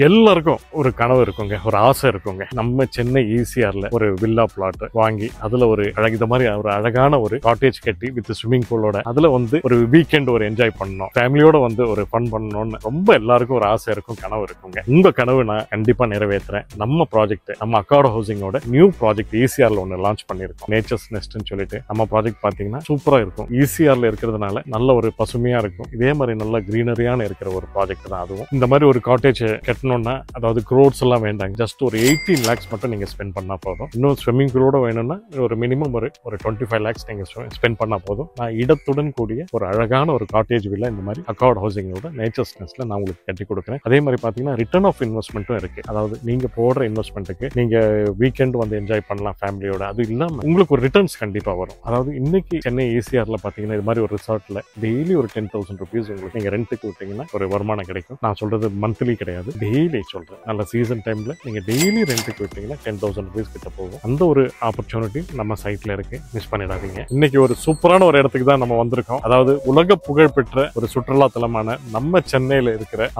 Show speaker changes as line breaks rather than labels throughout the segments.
எல்லாருக்கும் ஒரு கனவு இருக்குங்க, ஒரு ஆசை இருக்குங்க. நம்ம சென்னை ஈசிஆர்ல ஒரு வில்லா பிளாட் வாங்கி அதுல ஒரு இந்த மாதிரி ஒரு அழகான ஒரு காட்டேஜ் கட்டி வித் ஸ்விம்மிங் பூலோட அதுல ஒரு வீக்கெண்ட் ஒரு என்ஜாய் பண்ணணும், ஃபேமிலியோட ஒரு ஃபன் பண்ணணும்னு ரொம்ப எல்லாருக்கும் ஒரு ஆசை இருக்கும், கனவு இருக்குங்க. உங்க கனவு நான் கண்டிப்பா நிறைவேற்றுறேன். நம்ம ப்ராஜெக்ட் நம்ம அக்கார்ட் ஹவுசிங்கோட நியூ ப்ராஜெக்ட் ஈசிஆர்ல ஒன்னு லான்ச் பண்ணிருக்கோம், நேச்சர்ஸ் நெஸ்ட்னு சொல்லிட்டு. நம்ம ப்ராஜெக்ட் பாத்தீங்கன்னா சூப்பரா இருக்கும். ஈசிஆர்ல இருக்கிறதுனால நல்ல ஒரு பசுமையா இருக்கும். இதே மாதிரி நல்ல கிரீனரியான இருக்கிற ஒரு ப்ராஜெக்ட் தான் அதுவும். இந்த மாதிரி ஒரு காட்டேஜ் கட்டணும்னா அதாவது க்ரோட்ஸ் எல்லாம் வேண்டாங்க, ஜஸ்ட் ஒரு 18 lakhs மட்டும் நீங்க ஸ்பெண்ட் பண்ணா போதும். இன்னும் ஸ்விம்மிங் பூலோட வேணும்னா ஒரு மினிமம் ஒரு 25 lakhs நீங்க ஸ்பெண்ட் பண்ணா போதும். நான் இடத்துடன் கூடிய ஒரு அழகான ஒரு காட்டேஜ் வில்லா இந்த மாதிரி அக்கார்ட் ஹவுசிங்கோட நேச்சர்ஸ் நெஸ்ட்ல நான் உங்களுக்கு கட்டி கொடுக்குறேன். அதே மாதிரி பாத்தீங்கன்னா ரிட்டர்ன் ஆஃப் இன்வெஸ்ட்மெண்ட்டும் இருக்கு. அதாவது நீங்க போடுற இன்வெஸ்ட்மெண்ட்டுக்கு நீங்க வீக்கெண்ட் என்ஜாய் பண்ணலாம் ஃபேமிலியோட. அது இல்லாம உங்களுக்கு ஒரு ரிட்டர்ன்ஸ் கண்டிப்பா வரும். அதாவது இன்னைக்கு சென்னை ஈசிஆர்ல பாத்தீங்கன்னா இது மாதிரி ஒரு ரிசார்ட்ல டெய்லி ஒரு 10,000 rupees உங்களுக்கு நீங்க ரெண்ட்டுக்கு விட்டீங்கன்னா ஒரு வருமானம் கிடைக்கும். நான் சொல்றது மந்த்லி கிடையாது, டெய்லி சொல்றேன். நல்ல சீசன் டைம்ல நீங்க டெய்லி ரெண்ட்டுக்கு விட்டீங்கன்னா 10,000 rupees கிட்ட போகும். அந்த ஒரு ஆப்பர்ச்சுனிட்டி நம்ம சைட்ல இருக்கு, மிஸ் பண்ணிடாதீங்க. இன்னைக்கு ஒரு சூப்பரான ஒரு இடத்துக்கு தான் நம்ம வந்திருக்கோம். அதாவது உலக புகழ் பெற்ற ஒரு சுற்றுலா தலமான நம்ம சென்னையில இருக்கிற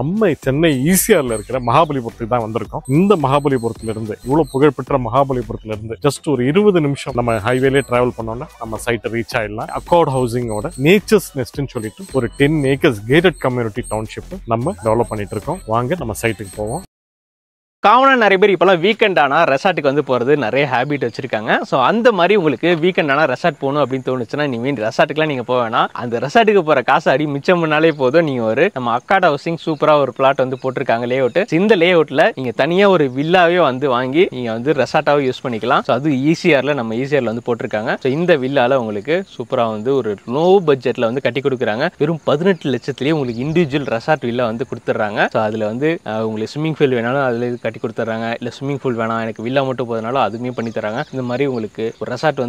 சென்னை ஈசிஆர்ல இருக்கிற மகாபலிபுரத்துக்கு தான் வந்திருக்கோம். இந்த மகாபலிபுரத்துல இருந்து இவ்வளவு புகழ்பெற்ற மகாபலிபுரத்துல இருந்து ஜஸ்ட் ஒரு 20 நிமிஷம் நம்ம ஹைவேலே டிராவல் பண்ணோம்னா நம்ம சைட்டை ரீச் ஆயிடலாம். அக்கார்ட் ஹவுசிங்கோட நேச்சர்ஸ் நெஸ்ட்னு சொல்லிட்டு ஒரு 10 acres கேட்டட் கம்யூனிட்டி டவுன்ஷிப் நம்ம டெவலப் பண்ணிட்டு இருக்கோம். வாங்க நம்ம சைட்டுக்கு போவோம்.
காமனாக நிறைய பேர் இப்போலாம் வீக்கெண்ட் ஆனால் ரெசார்ட்டுக்கு போகிறது நிறைய ஹேபிட் வச்சிருக்காங்க. ஸோ அந்த மாதிரி உங்களுக்கு வீக்கெண்ட் ஆனால் ரெசார்ட் போகணும் அப்படின்னு தோணுச்சுன்னா நீங்கள் ரெசார்ட்டுக்குலாம் நீங்கள் போக வேணாம். அந்த ரெசார்ட்டுக்கு போகிற காசு அடி மிச்சம் பண்ணாலே போதும். நீங்கள் நம்ம அக்கார்ட் ஹவுசிங் சூப்பராக ஒரு பிளாட் போட்டிருக்காங்க லே அவுட். இந்த லே அவுட்டில் நீங்கள் தனியாக ஒரு வில்லாவே வாங்கி நீங்கள் ரெசார்ட்டாகவே யூஸ் பண்ணிக்கலாம். ஸோ அது ஈசிஆரில் நம்ம ஈசிஆரில் போட்டிருக்காங்க. ஸோ இந்த வில்லால உங்களுக்கு சூப்பராக ஒரு லோ பட்ஜெட்டில் கட்டி கொடுக்குறாங்க. வெறும் 18 லட்சத்துலேயே உங்களுக்கு இண்டிவிஜுவல் ரெசார்ட் வில்லா கொடுத்துட்றாங்க. ஸோ அதில் உங்களுக்கு ஸ்விம்மிங் பூல் வேணாலும் அதில் கட்டி கொடுத்துறாங்க. இல்லை ஸ்விம்மிங் பூல் வேணாம் எனக்கு வில்லா மட்டும் போதனாலும் அதுவுமே பண்ணி தராங்க. இந்த மாதிரி உங்களுக்கு ஒரு ரெசார்ட்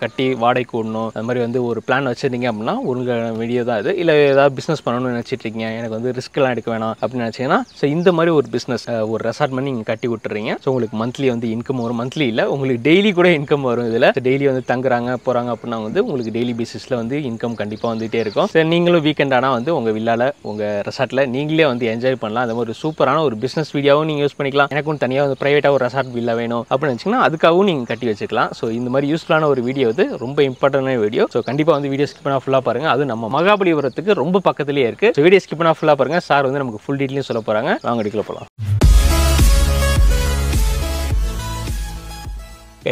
கட்டி வாடகைக்கு விடணும், அது மாதிரி ஒரு பிளான் வச்சிருந்தீங்க அப்படின்னா உங்கள் வீடியோ தான் இது. இல்லை ஏதாவது பிஸ்னஸ் பண்ணணும்னு நினச்சிட்டு இருக்கீங்க, எனக்கு ரிஸ்க்லாம் எடுக்க வேணாம் அப்படின்னு நினச்சிங்கன்னா ஸோ இந்த மாதிரி ஒரு பிஸ்னஸ் ஒரு ரெசார்ட் பண்ணி நீங்கள் கட்டி விட்டுறீங்க. ஸோ உங்களுக்கு மந்த்லி இன்கம் வரும். மந்த்லி இல்லை உங்களுக்கு டெய்லி கூட இன்கம் வரும். இதில் டெய்லி தங்குறாங்க போகிறாங்க அப்படின்னா உங்களுக்கு டெய்லி பேசிஸில் இன்கம் கண்டிப்பாக வந்துகிட்டே இருக்கும். ஸோ நீங்களும் வீக்கெண்ட் ஆனால் உங்கள் வில்லால உங்கள் ரெசார்ட்டில் நீங்களே என்ஜாய் பண்ணலாம். அந்த மாதிரி சூப்பரான ஒரு பிஸ்னஸ் வீடியோவும் நீங்கள் யூஸ் பண்ணிக்கலாம். எனக்கும் தனியாக பிரைவேட்டாக ஒரு ரெசார்ட் வில்லா வேணும் அப்படின்னு நினச்சிங்கன்னா அதுக்காகவும் நீங்கள் கட்டி வச்சுக்கலாம். ஸோ இந்த மாதிரி யூஸ்ஃபுல்லான ஒரு வீடியோ ரொம்ப இம்பார்ட்டன்டான வீடியோ. ஸோ கண்டிப்பாக வீடியோ ஸ்கிப் பண்ணா ஃபுல்லாக பாருங்க. அது நம்ம மகாபலிபுரத்துக்கு ரொம்ப பக்கத்துலேயே இருக்கு. ஸோ வீடியோ ஸ்கிப் பண்ணா ஃபுல்லாக பாருங்க. சார் நமக்கு ஃபுல் டீட்டெயிலும் சொல்ல போறாங்க. வாங்க அடிக்கல போகலாம்.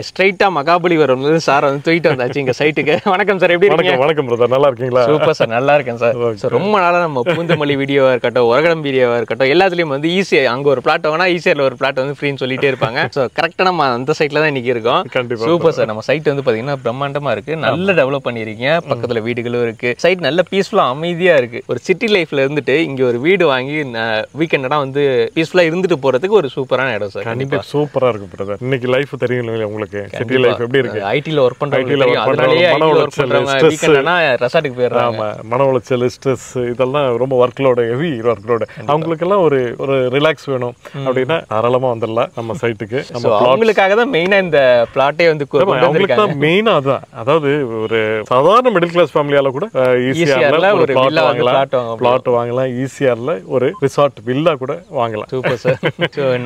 ஸ்ட்ரைட்டா மகாபலிபுரம் சார் தூக்கிட்டு வந்தாச்சு எங்க சைட்டுக்கு. வணக்கம் சார், எப்படி இருக்கீங்க?
வணக்கம் பிரதர், நல்லா இருக்கீங்களா?
சூப்பர் சார், நல்லா இருக்கேன் சார். ரொம்ப நாளா நம்ம பூந்தமல்லி வீடியோவா இருக்கட்டும், உரகடம் வீடியோவா இருக்கட்டும், எல்லாத்துலயும் ஈஸியா அங்க ஒரு பிளாட் வாங்கினா ஈஸியர்ல ஒரு பிளாட் ஃப்ரீன்னு சொல்லிட்டே இருப்பாங்க. ஸோ கரெக்டா நம்ம அந்த சைட்ல தான் இன்னைக்கு இருக்கோம். சூப்பர் சார், நம்ம சைட் பாத்தீங்கன்னா பிரம்மாண்டமா இருக்கு, நல்ல டெவலப் பண்ணிருக்கீங்க. பக்கத்துல வீடுகளும் இருக்கு, சைட் நல்ல பீஸ்ஃபுல்லா அமைதியா இருக்கு. ஒரு சிட்டி லைஃப்ல இருந்துட்டு இங்க ஒரு வீடு வாங்கி வீக்கெண்டா பீஸ்ஃபுல்லா இருந்துட்டு போறதுக்கு ஒரு சூப்பரான இடம் சார்.
கண்டிப்பா சூப்பரா இருக்கு பிரதர். இன்னைக்கு லைஃப் தெரியும் உங்களுக்கு, சிட்டி லைஃப் எப்படி இருக்கு?
ஐடில வர்க் பண்றவங்க அதனாலயே வீக்கெண்டனா ரெசார்ட்டுக்கு போயிடுறாங்க.
ஆமா, மன உளைச்சல், ஸ்ட்ரெஸ் இதெல்லாம் ரொம்ப work load, heavy work load. அவங்களுக்கு எல்லாம் ஒரு ரிலாக்ஸ் வேணும் அப்படின்னா தாராளமா வந்துடலாம் நம்ம சைட்டுக்கு.
அவங்களுக்காக தான் மெயினா இந்த பிளாட்டே
அவங்களுக்கு தான் மெயினா அதான். அதாவது ஒரு சாதாரண மிடில் கிளாஸ் ஃபேமிலியால கூட ஈஸியார்ல ஒரு பிளாட் வாங்கலாம், ஈஸியார்ல ஒரு ரிசார்ட் வில்லா கூட வாங்கலாம்.
Super sir.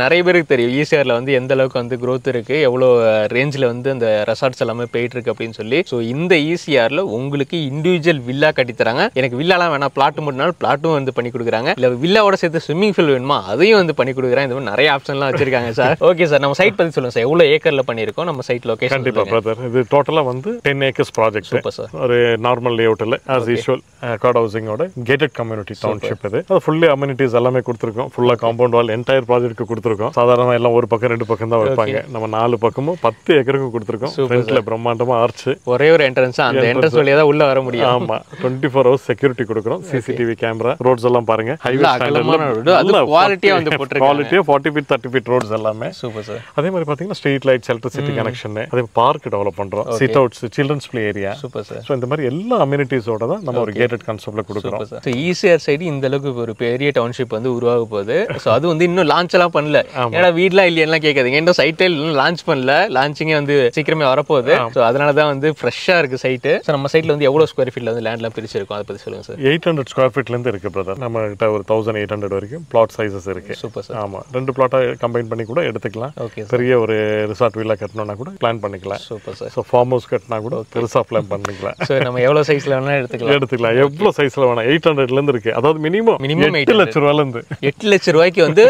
நிறைய பேருக்கு தெரியும் ஈஸியார்ல எந்த அளவுக்கு growth இருக்கு, எவ்வளவு ரேஞ்சில் அந்த ரெசார்ட்ஸ் எல்லாமே போயிட்டு இருக்கு அப்படின்னு சொல்லி. ஸோ இந்த ஈசிஆர்ல உங்களுக்கு இண்டிவிஜுவல் வில்லா கட்டி தராங்க. எனக்கு வில்லாலாம் வேணா, பிளாட் மட்டும்னாலும் பிளாட்டும் பண்ணி கொடுக்குறாங்க. இல்லை வில்லாவோட சேர்த்து ஸ்விம்மிங் பூல் வேணுமா அதையும் பண்ணி கொடுக்குறாங்க. இந்த மாதிரி நிறைய ஆப்ஷன்லாம் வச்சிருக்காங்க சார். ஓகே சார், நம்ம சைட் பத்தி சொல்லுங்க சார், எவ்வளவு ஏக்கர்ல பண்ணிருக்கோம் நம்ம சைட் லொகேஷன்?
கண்டிப்பா பிரதர், இது டோட்டலா 10 acres ப்ராஜெக்ட்.
Super sir.
ஒரு நார்மல் லேஅவுட்ல ஆஸ் யூசுவல் அக்கார்ட் ஹவுசிங்கோட கேட்டட் கம்யூனிட்டி டவுன்ஷிப். இது ஃபுல்லி அம்யூனிட்டிஸ் எல்லாமே கொடுத்துருக்கோம். ஃபுல்லா காம்பவுண்ட் வால் என்டையர் ப்ராஜெக்ட்க்கு கொடுத்துருக்கோம். சாதாரண எல்லாம் ஒரு பக்கம் 2 பக்கம் தான் வைப்பாங்க. நம்ம 4 பக்கமும் 10 ஏக்கருக்கு கொடுத்துருக்கோம். ஃப்ரண்ட்ல பிரம்மாண்டமா ஆர்ச்,
ஒரே ஒரு என்ட்ரன்ஸ், அந்த என்ட்ரன்ஸ் வழியா தான் உள்ள வர முடியும்.
ஆமா, 24 hours செக்யூரிட்டி கொடுக்கிறோம். சிசிடிவி கேமரா, ரோட்ஸ் எல்லாம் பாருங்க ஹைவே ஸ்டாண்டர்ட்ல
அது குவாலிட்டியா போட்டுருக்காங்க.
குவாலிட்டியா 40 feet 30 feet ரோட்ஸ் எல்லாமே.
Super sir.
அதே மாதிரி பாத்தீங்கன்னா ஸ்ட்ரீட் லைட்ஸ், எலக்ட்ரிசிட்டி கனெக்ஷன், அதே பார்க் டெவலப் பண்றோம், sit outs, children's play area.
Super sir.
So இந்த மாதிரி எல்லா அம்யூனிட்டிஸோட தான் நம்ம ஒரு கேட்டட் கான்செப்ட்ல கொடுக்கிறோம்.
சோ ஈசிஆர் சைடு இந்த அளவுக்கு ஒரு பெரிய டவுன்ஷிப் உருவாக போகுது. சோ அது இன்னும் லான்ச் எல்லாம் பண்ணல. ஏன்னா வீட்ல இல்லையெல்லாம் கேட்காதீங்க, இன்னும் சைட்ல லான்ச் பண்ணல. லான்ச்சிங்கே வந்து சீக்கிரமே வரப்போகுது. ஸோ அதனால தான் வந்து ஃப்ரெஷ்ஷாக இருக்கு சைட்டு. ஸோ நம்ம சைட்ல வந்து எவ்வளோ ஸ்கொயர் ஃபீட்ல வந்து லேண்ட்லாம் பிரிச்சிருக்கும் அதை பற்றி சொல்லுங்க சார்.
800 ஸ்கொயர் ஃபீட்லேருந்து இருக்கு பிரதர். நம்ம கிட்ட ஒரு 1800 வரைக்கும் பிளாட் சைஸஸ் இருக்கு.
Super sir.
ஆமா, 2 பிளாட்டை கம்பைன் பண்ணி கூட எடுத்துக்கலாம்.
ஓகே.
பெரிய ஒரு ரிசார்ட் வில்லா கட்டணும்னா கூட பிளான் பண்ணிக்கலாம்.
Super sir.
So farm house கட்டினா கூட பெருசா பிளான் பண்ணிக்கலாம்.
ஸோ நம்ம எவ்வளோ சைஸ்ல வேணா எடுத்துக்கலாம்.
எவ்வளோ சைஸ்ல வேணாம். 800லேருந்து இருக்கு. அதாவது மினிமம் 8 லட்சம் ரூபாயிலேருந்து
8 லட்சம் ரூபாய்க்கு வந்து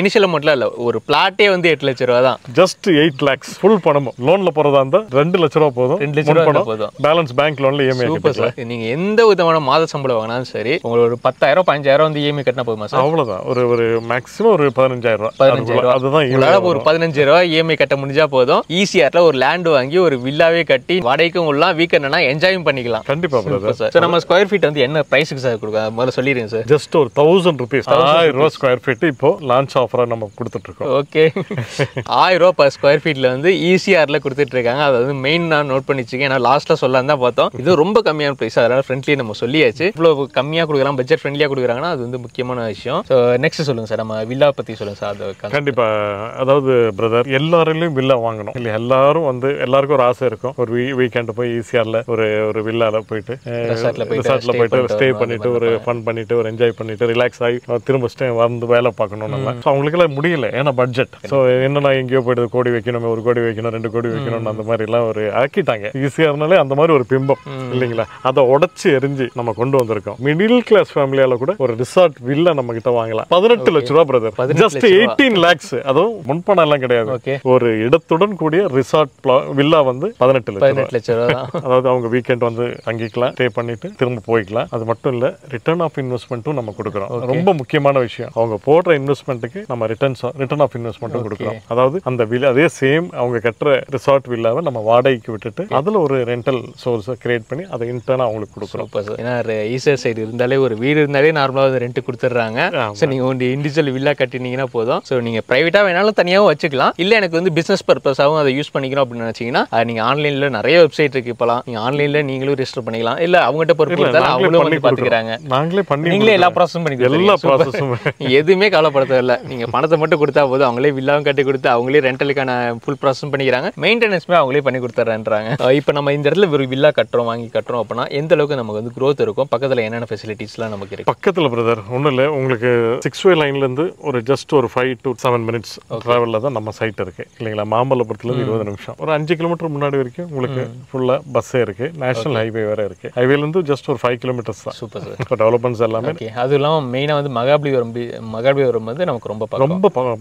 இனிஷியல் அமௌண்ட்ல இல்ல, ஒரு பிளாட்டே வந்து 8 லட்சம் ரூபா தான்.
ஜஸ்ட் 8 lakhs ஃபுல் பணமும். லோன்ல போறதா இருந்தா 2 லட்சம் ரூபா போதும்.
2 லட்சம் ரூபா போதும்.
பேலன்ஸ் பேங்க் லோன்ல இஎம்ஐ.
Super sir. நீங்க எந்த விதமான மாத சம்பளம் வாங்கினாலும் சரி, உங்களுக்கு ஒரு 10,000 15,000 வந்து இஎம்ஐ கட்டினா போதுமா சார்?
அவ்வளவுதான். ஒரு மேக்ஸிமம் ஒரு 15,000
ரூபா.
அதுதான்.
உங்களால ஒரு 15,000 ரூபாய் இஎம்ஐ கட்ட முடிஞ்சா போதும். ஈஸியார்ல ஒரு லேண்ட் வாங்கி ஒரு வில்லாவே கட்டி வாடகைக்கும் உள்ள வீக்கெண்ட்னா என்ஜாயும் பண்ணிக்கலாம்.
கண்டிப்பா பிரதர்.
சார் நம்ம ஸ்கொயர் ஃபீட் வந்து என்ன பிரைஸ்க்கு சார் கொடுக்க முதல்ல சொல்லிடுங்க சார்.
ஜஸ்ட் ஒரு 1000 rupees 1000 ரூபாய் ஸ்கொயர் ஃபீட் இப்போ லான்ச் ஆஃபரா நம்ம கொடுத்துட்டு இருக்கோம்.
ஓகே. 1000 ரூபாய் பர் ஸ்கொயர் ஃபீட்ல வந்து ஈஸியார்ல கொடுத்துட்டு இருக்காங்க. அதாவது மெயின் நான் நோட் பண்ணி வச்சுக்கேன். ஏன்னா லாஸ்ட்ல சொல்லலாம் தான் பார்த்தோம். இது ரொம்ப கம்மியான பிரைஸ். அதனால ஃப்ரெண்ட்லி நம்ம சொல்லியாச்சு. இவ்வளவு கம்மியா கொடுக்குறாங்க, பட்ஜெட் ஃப்ரெண்ட்லியா கொடுக்குறாங்கன்னா அது வந்து முக்கியமான விஷயம். ஸோ நெக்ஸ்ட் சொல்லுங்க சார், நம்ம வில்லா பத்தி சொல்லுங்க சார். அது
கண்டிப்பா. அதாவது பிரதர், எல்லாரையும் வில்லா வாங்கணும் இல்லை. எல்லாரும் வந்து எல்லாருக்கும் ஒரு ஆசை இருக்கும். ஒரு வீக்கெண்ட் போய் ஈஸியார்ல ஒரு வில்லால போயிட்டு ரிசார்ட்ல போயிட்டு ஸ்டே பண்ணிட்டு ஒரு ஃபன் பண்ணிட்டு ஒரு என்ஜாய் பண்ணிட்டு ரிலாக்ஸ் ஆகி திரும்ப வந்து வேலை பார்க்கணும். நல்லா அவங்களுக்கு எல்லாம் முடியல, ஏன்னா பட்ஜெட். ஸோ என்னன்னா எங்கேயோ போயிட்டு கோடி வைக்கணும், 1 கோடி வைக்கணும், 2 கோடி வைக்கணும், அந்த மாதிரி எல்லாம் ஒரு ஆக்கிட்டாங்க. ஈஸியா இருந்தாலே அந்த மாதிரி ஒரு பிம்பம் இல்லைங்களா, அதை உடச்சு எரிஞ்சு நம்ம கொண்டு வந்திருக்கோம். மிடில் கிளாஸ் ஃபேமிலியால கூட ஒரு ரிசார்ட் வில்லா நம்ம கிட்ட வாங்கலாம். 18 லட்சம் ரூபாய் பிரதர். Just 18 lakhs. அதுவும் முன்பணம் எல்லாம் கிடையாது. ஒரு இடத்துடன் கூடிய ரிசார்ட் வில்லா வந்து 18 லட்சம் ரூபாய். அதாவது அவங்க வீக்கெண்ட் வந்து தங்கிக்கலாம், ஸ்டே பண்ணிட்டு திரும்ப போய்க்கலாம். அது மட்டும் இல்ல, ரிட்டர்ன் ஆஃப் இன்வெஸ்ட்மெண்ட்டும் நம்ம கொடுக்குறோம். ரொம்ப முக்கியமான விஷயம், அவங்க போடுற இன்வெஸ்ட்மெண்ட்டுக்கு நம்ம ரிட்டர்ன் ஆஃப் இன்வெஸ்ட்மெண்ட்டும் கொடுக்குறோம். அதாவது அந்த வில்லா அதே சேம் அவங்க கட்டுற ரிசார்ட் வில்லாவை நம்ம வாடகைக்கு விட்டுட்டு அதுல ஒரு ரெண்டல் சோர்ஸை கிரியேட் பண்ணி அதை இன்டர்னா அவங்களுக்கு கொடுக்குறோம்.
ஏன்னா ஈஸ்டர் சைடு இருந்தாலே ஒரு வீடு இருந்தாலே நார்மலாக ரெண்ட் கொடுத்துட்றாங்க. ஸோ நீங்கள் ஒரு இண்டிவிஜுவல் வில்லா கட்டினீங்கன்னா போதும். ஸோ நீங்கள் ப்ரைவேட்டாக வேணாலும் தனியாகவும் வச்சுக்கலாம். இல்லை எனக்கு வந்து பிஸ்னஸ் பர்பஸாகவும் அதை யூஸ் பண்ணிக்கணும் அப்படின்னு நினச்சிங்கன்னா நீங்கள் ஆன்லைனில் நிறைய வெப்சைட் இருக்கு. இப்போலாம் நீங்கள் ஆன்லைனில் நீங்களும் ரெஜிஸ்டர் பண்ணிக்கலாம். இல்லை அவங்ககிட்ட பொறுப்பு கொடுத்தாலும் அவங்களும் வந்து பார்த்துக்கிறாங்க. நீங்களே எல்லா ப்ராசஸும் பண்ணிக்கலாம். எதுவுமே கவலைப்பட தேவையில்லை. நீங்கள் பணத்தை மட்டும் கொடுத்தா போதும். அவங்களே வில்லாவும் கட்டி கொடுத்து அவங்களே ரெண்டலுக்கான ஃபுல் ப்ராசஸும் பண்ணிக்கிறாங்க. மெயின்டெனன்ஸுமே அவங்களே பண்ணி கொடுத்துட்றாங்க. இப்போ நம்ம இந்த இடத்துல ஒரு வில்லா கட்டுறோம், வாங்கி கட்டுறோம் அப்படின்னா எந்த அளவுக்கு நமக்கு வந்து growth இருக்கும்? பக்கத்தில் என்னென்ன ஃபெசிலிட்டிஸ்லாம் நமக்கு இருக்கு?
பக்கத்தில் பிரதர் ஒன்றும் இல்லை, உங்களுக்கு 6 way லைன்லேருந்து ஒரு ஜஸ்ட் ஒரு 5 to 7 minutes ட்ராவலில் தான் நம்ம சைட் இருக்கு இல்லைங்களா. மாமல்லபுரத்துலேருந்து 20 நிமிஷம். ஒரு 5 கிலோமீட்டர் முன்னாடி வரைக்கும் உங்களுக்கு ஃபுல்லாக பஸ்ஸே இருக்கு. நேஷனல் ஹைவே வேற இருக்கு. ஹைவேலேருந்து ஜஸ்ட் ஒரு 5 kilometers தான்.
Super sir.
இப்போ டெவலப்மெண்ட்ஸ் எல்லாமே.
அது இல்லாமல் மெயினாக வந்து மகாபலிபுரம் வந்து நமக்கு ரொம்ப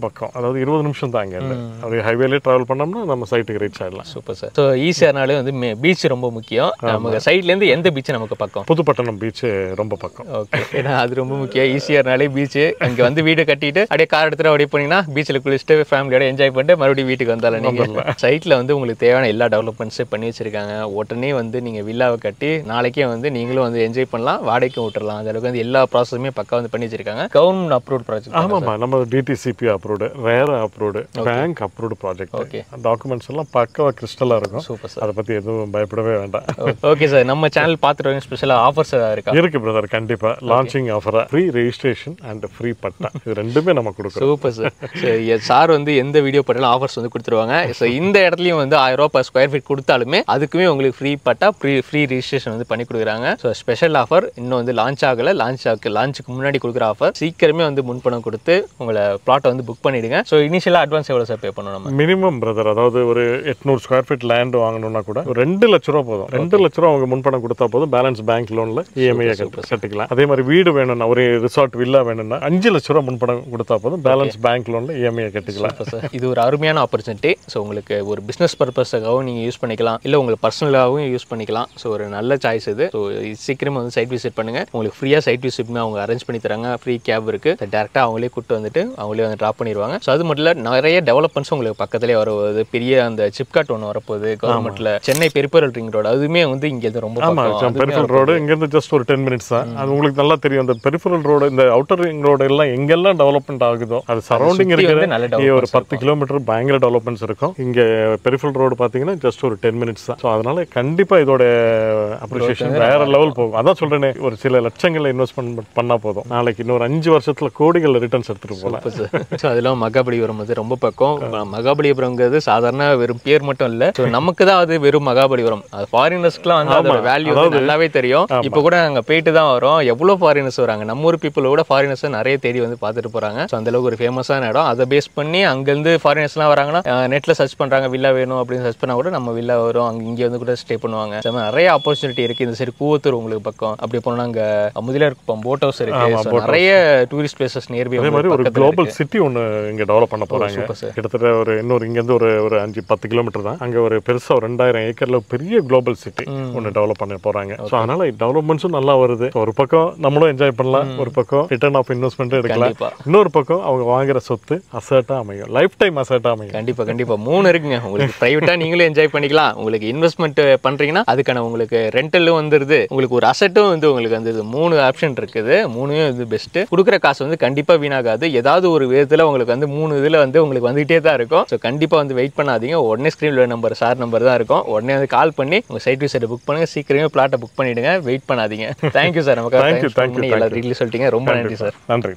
பக்கம். அதாவது 20 நிமிஷம் தான் அங்கே. அப்படியே ஹைவேலே ட்ராவல் பண்ணோம்னா நம்ம சைட்டுக்கு ரீச் ஆயிடலாம்.
Super sir. ஸோ ஈஸியானாலே வந்து பீச் ரொம்ப முக்கியம். நமக்கு சைட்லேருந்து எந்த பீச் நமக்கு பக்கம்?
புதுப்பட்டணம் பீச் ரொம்ப பக்கம்.
ஓகே. ஏன்னா அது ரொம்ப முக்கியம். ஈஸியானாலே பீச். அங்கே வந்து வீடு கட்டிட்டு அப்படியே கார் எடுத்துட்டு அப்படியே போனீங்கன்னா பீச்சில் குளிச்சுட்டு ஃபேமிலியோட என்ஜாய் பண்ணிட்டு மறுபடியும் வீட்டுக்கு வந்தாலும் நீங்கள் சைட்டில் வந்து உங்களுக்கு தேவையான எல்லா டெவலப்மெண்ட்ஸும் பண்ணி வச்சிருக்காங்க. உடனே வந்து நீங்கள் வில்லாவை கட்டி நாளைக்கே வந்து நீங்களும் வந்து என்ஜாய் பண்ணலாம், வாடகைக்கும் விட்டுறலாம். அந்த அளவுக்கு வந்து எல்லா ப்ராசஸுமே பக்கா வந்து பண்ணி வச்சிருக்காங்க. Government approved project.
ஆமாம், நம்ம டிடிசிபி அப்ரூவ்டு, ரேரா approved, bank approved project.
Okay.
Documents எல்லாம் பக்காவா கிறிஸ்டலாக இருக்கும்.
Super sir.
அதை பற்றி எதுவும் பயப்படவே வேண்டாம்.
Okay sir. நம்ம சேனல் பார்த்துட்டு ஸ்பெஷலாக ஆஃபர்ஸ் இருக்கா?
இருக்கு பிரதர், கண்டிப்பா. லான்ச்சிங் ஆஃபரா ஃப்ரீ ரெஜிஸ்ட்ரேஷன் அண்ட் ஃப்ரீ பட்டா, இது ரெண்டுமே நம்ம கொடுக்குறோம்.
Super sir. சார் வந்து எந்த வீடியோ போட்டாலும் ஆஃபர்ஸ் வந்து கொடுத்துருவாங்க. ஸோ இந்த இடத்துலையும் வந்து 1000 ரூபாய் பர் ஸ்கொயர் ஃபீட் கொடுத்தாலுமே அதுக்குமே உங்களுக்கு ஃப்ரீ பட்டா ஃப்ரீ ரெஜிஸ்ட்ரேஷன் வந்து பண்ணி கொடுக்குறாங்க. ஸோ ஸ்பெஷல் ஆஃபர் இன்னும் வந்து லான்ச் ஆகலை. லான்ச்சுக்கு முன்னாடி கொடுக்குற ஆஃபர். சீக்கிரமே வந்து முன்பணம் கொடுத்து உங்களை பிளாட்டை வந்து புக் பண்ணிடுங்க. ஸோ இனிஷியலாக அட்வான்ஸ் எவ்வளோ சார் பே பண்ணணும்?
மினிமம் பிரதர், அதாவது ஒரு 800 ஸ்கொயர் ஃபீட் லேண்ட் வாங்கணும்னா கூட 2 லட்ச ரூபா போதும். 2 லட்ச ரூபா அவங்க முன்பணம் கொடுத்தா போதும். பேலன்ஸ் பேங்க் லோன்ல இஎம்ஐ கட்டிக்கலாம். அதே மாதிரி வீடு வேணும்னா, ஒரு ரிசார்ட் வில்லா வேணும்னா 5 லட்ச ரூபா முன்பணம் கொடுத்தா போதும். பேலன்ஸ் பேங்க் லோன்ல இஎம்ஐ கட்டிக்கலாம்.
இது ஒரு அருமையான ஆப்பர்ச்சுனிட்டி. ஸோ உங்களுக்கு ஒரு பிஸ்னஸ் பர்பஸாகவும் நீங்கள் யூஸ் பண்ணிக்கலாம், இல்லை உங்களுக்கு பர்சனலாகவும் யூஸ் பண்ணிக்கலாம். ஸோ ஒரு நல்ல சாய்ஸ் இது. ஸோ சீக்கிரமாக வந்து சைட் விசிட் பண்ணுங்க. உங்களுக்கு ஃப்ரீயாக சைட் விசிட்மே அவங்க அரேஞ்ச் பண்ணி தராங்க. ஃப்ரீ கேப் இருக்கு. டேரெக்டாக அவங்களே கூப்பிட்டு வந்துட்டு அவங்களே வந்து ட்ராப் பண்ணிடுவாங்க. ஸோ அது மட்டும் இல்லை, நிறைய டெவலப்மெண்ட்ஸ் உங்களுக்கு பக்கத்துலேயே வரப்போகுது. பெரிய அந்த சிப்காட் ஒன்று வரப்போகுது கவர்மெண்ட்ல. சென்னை பெரிஃபெரல் ரிங் ரோடு அதுவுமே வந்து இங்கேருந்து ரொம்ப
பெரிஃபெரல் ரோடு இங்கேருந்து ஜஸ்ட் ஒரு 10 minutes தான். அது உங்களுக்கு நல்லா தெரியும். அந்த பெரிஃபெரல் ரோடு, இந்த அவுட்டர் ரிங் ரோடு எல்லாம் எங்கெல்லாம் டெவலப்மெண்ட் ஆகுதோ அது சரௌண்டிங் இருக்கிற ஒரு 10 கிலோமீட்டர் பயங்கர டெவலப்மெண்ட்ஸ் இருக்கும். இங்க பெரிஃபெரல் ரோடு பார்த்தீங்கன்னா ஜஸ்ட் ஒரு 10 minutes தான். ஸோ அதனால கண்டிப்பா இதோட அப்ரிசியேஷன் வேற லெவல் போகும். அதான் சொல்றேனே, ஒரு சில லட்சங்களை இன்வெஸ்ட்மெண்ட் பண்ணா போதும், நாளைக்கு இன்னொரு 5 வருஷத்துல கோடிகள் ரிட்டர்ன்ஸ் எடுத்துட்டு போகலாம்.
ஸோ அதெல்லாம் மகாபலிபுரம் வந்து ரொம்ப பக்கம். மகாபலிபுரங்கிறது அப்படின்றது சாதாரண வெறும் பேர் மட்டும் இல்ல. ஸோ நமக்கு தான் அது வெறும் மகாபலிபுரம். அது ஃபாரினர்ஸ்க்குலாம் வந்து அதோட வேல்யூ நல்லாவே தெரியும். இப்போ கூட அங்கே போயிட்டு தான் வரோம். எவ்வளோ ஃபாரினர்ஸ் வராங்க, நம்ம ஊர் பீப்புளை விட ஃபாரினர்ஸ் நிறைய தேடி வந்து பார்த்துட்டு போறாங்க. ஸோ அந்த அளவுக்கு ஒரு ஃபேமஸான இடம். அதை பேஸ் பண்ணி அங்கேருந்து ஃபாரினர்ஸ்லாம் வராங்கன்னா நெட்ல சர்ச் பண்றாங்க வில்லா வேணும் அப்படின்னு சர்ச் பண்ணா கூட நம்ம வில்லா வரும். அங்கே இங்கே வந்து கூட ஸ்டே பண்ணுவாங்க. நிறைய ஆப்பர்ச்சுனிட்டி இருக்கு. இந்த சைடு கூவத்தூர் உங்களுக்கு பக்கம் அப்படி போனா அங்க முதலியார் குப்பம் போட் ஹவுஸ் இருக்கு. நிறைய டூரிஸ்ட் பிளேசஸ் நியர்பை.
அதே மாதிரி ஒரு குளோபல் சிட்டி ஒன்று இங்க டெவலப் பண்ண போறாங்க. கிட்டத்தட்ட ஒரு இன்னொரு இங்கேருந்து ஒரு 5-10 கிலோமீட்டர் தான். அங்க ஒரு பெருசா ஒரு 2000 ஏக்கர்ல பெரிய குளோபல் சிட்டி ஒன்று டெவலப் பண்ண போறாங்க. ஸோ அதனால டெவலப்மெண்ட்ஸும் நல்லா வருது. ஒரு பக்கம் நம்மளும் என்ஜாய் பண்ணலாம், ஒரு பக்கம் ரிட்டர்ன் ஆஃப் இன்வெஸ்ட்மெண்ட் எடுக்கலாம், இன்னொரு பக்கம் அவங்க வாங்குற சொத்து அசட்டா அமையும், லைஃப் டைம் அசட்டா அமையும்.
கண்டிப்பா 3 இருக்குங்க. உங்களுக்கு பிரைவேட்டா நீங்களும் என்ஜாய் பண்ணிக்கலாம். உங்களுக்கு இன்வெஸ்ட்மெண்ட் பண்றீங்கன்னா அதுக்கான உங்களுக்கு ரெண்டலும் வந்துருது, உங்களுக்கு ஒரு அசட்டும் வந்து உங்களுக்கு வந்து 3 ஆப்ஷன் இருக்குது. 3மே வந்து பெஸ்ட். கொடுக்குற காசு வந்து கண்டிப்பா வீணாகாது. ஏதாவது ஒரு விதத்துல உங்களுக்கு வந்து 3 இதுல வந்து உங்களுக்கு வந்துகிட்டே தான் இருக்கும். ஸோ கண்டிப்பா வந்து வெயிட் பண்ணாதீங்க. உடனே ஸ்கிரீன்ல நம்பர் சார் நம்பர் தான் இருக்கும். உடனே வந்து கால் பண்ணி உங்க சைட் டு சைட் புக் பண்ணுங்க. சீக்கிரமே பிளாட்டை புக் பண்ணிடுங்க. வெயிட் பண்ணாதீங்க. Thank you sir. நமக்கு எல்லா டீட்டெயிலும் சொல்லிட்டீங்க. ரொம்ப நன்றி சார்.
நன்றி.